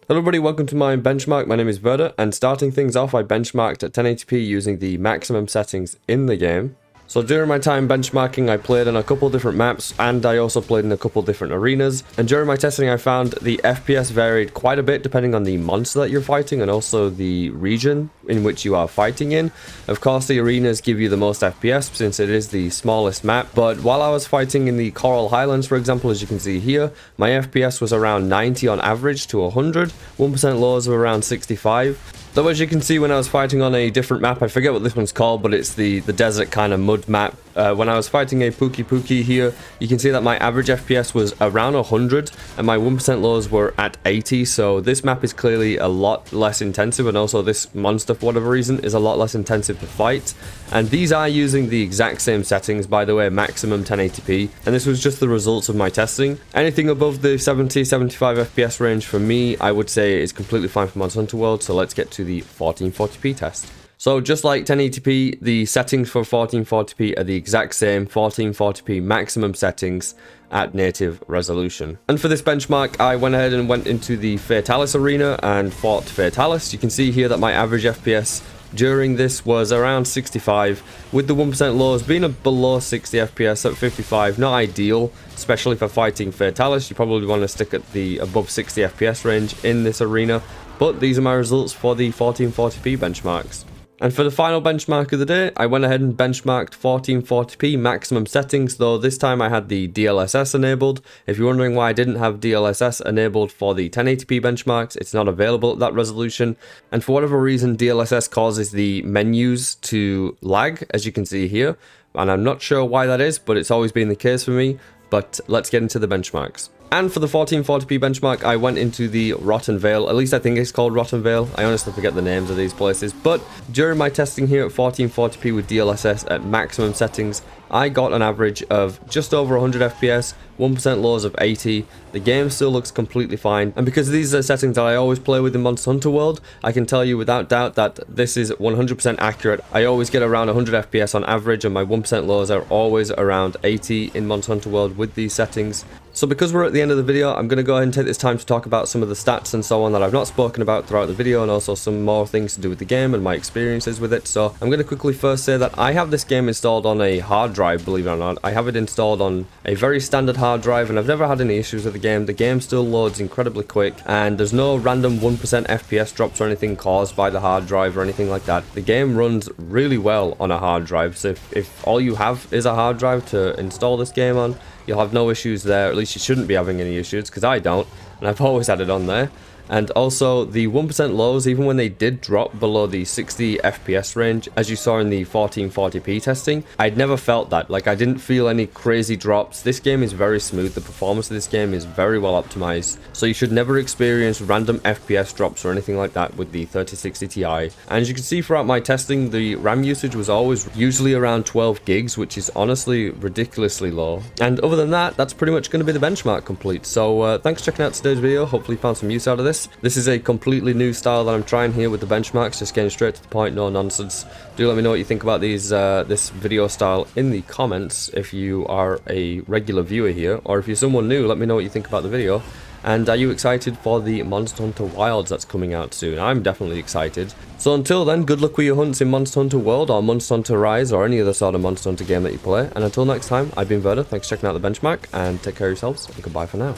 Hello everybody, welcome to my benchmark. My name is Verda, and starting things off, I benchmarked at 1080p using the maximum settings in the game. So during my time benchmarking, I played in a couple different maps, and I also played in a couple different arenas. And during my testing, I found the FPS varied quite a bit depending on the monster that you're fighting and also the region in which you are fighting in. Of course, the arenas give you the most FPS since it is the smallest map. But while I was fighting in the Coral Highlands, for example, as you can see here, my FPS was around 90 on average to 100, 1% lows of around 65. Though as you can see when I was fighting on a different map, I forget what this one's called, but it's the desert kind of mud map. When I was fighting a Pookie here, you can see that my average FPS was around 100 and my 1% lows were at 80. So this map is clearly a lot less intensive, and also this monster, for whatever reason, is a lot less intensive to fight. And these are using the exact same settings, by the way, maximum 1080p. And this was just the results of my testing. Anything above the 70-75 FPS range for me, I would say is completely fine for Monster Hunter World. So let's get to the 1440p test. So just like 1080p, the settings for 1440p are the exact same 1440p maximum settings at native resolution. And for this benchmark, I went ahead and went into the Fatalis arena and fought Fatalis. You can see here that my average FPS during this was around 65, with the 1% lows being below 60 FPS at 55. Not ideal, especially for fighting Fatalis. You probably want to stick at the above 60 FPS range in this arena. But these are my results for the 1440p benchmarks. And for the final benchmark of the day, I went ahead and benchmarked 1440p maximum settings, though this time I had the DLSS enabled. If you're wondering why I didn't have DLSS enabled for the 1080p benchmarks, it's not available at that resolution. And for whatever reason, DLSS causes the menus to lag, as you can see here. And I'm not sure why that is, but it's always been the case for me. But let's get into the benchmarks. And for the 1440p benchmark, I went into the Rotten Vale. At least I think it's called Rotten Vale. I honestly forget the names of these places. But during my testing here at 1440p with DLSS at maximum settings, I got an average of just over 100 FPS, 1% lows of 80. The game still looks completely fine. And because these are settings that I always play with in Monster Hunter World, I can tell you without doubt that this is 100% accurate. I always get around 100 FPS on average, and my 1% lows are always around 80 in Monster Hunter World with these settings. So because we're at the end of the video, I'm going to go ahead and take this time to talk about some of the stats and so on that I've not spoken about throughout the video, and also some more things to do with the game and my experiences with it. So I'm going to quickly first say that I have this game installed on a hard drive, believe it or not. I have it installed on a very standard hard drive, and I've never had any issues with the game. The game still loads incredibly quick, and there's no random 1% FPS drops or anything caused by the hard drive or anything like that. The game runs really well on a hard drive, so if all you have is a hard drive to install this game on, you'll have no issues there. At least you shouldn't be having any issues, because I don't, and I've always had it on there. And also the 1% lows, even when they did drop below the 60 FPS range, as you saw in the 1440p testing, I'd never felt that. Like, I didn't feel any crazy drops. This game is very smooth. The performance of this game is very well optimized, so you should never experience random FPS drops or anything like that with the 3060 Ti. And as you can see throughout my testing, the RAM usage was always usually around 12 gigs, which is honestly ridiculously low. And other than that, that's pretty much going to be the benchmark complete. So thanks for checking out today's video. Hopefully you found some use out of this. This is a completely new style that I'm trying here with the benchmarks, just getting straight to the point, no nonsense. Do let me know what you think about this video style in the comments if you are a regular viewer here, or if you're someone new, let me know what you think about the video. And are you excited for the Monster Hunter Wilds that's coming out soon? I'm definitely excited. So until then, good luck with your hunts in Monster Hunter World or Monster Hunter Rise or any other sort of Monster Hunter game that you play. And until next time, I've been Verda. Thanks for checking out the benchmark, and take care of yourselves, and goodbye for now.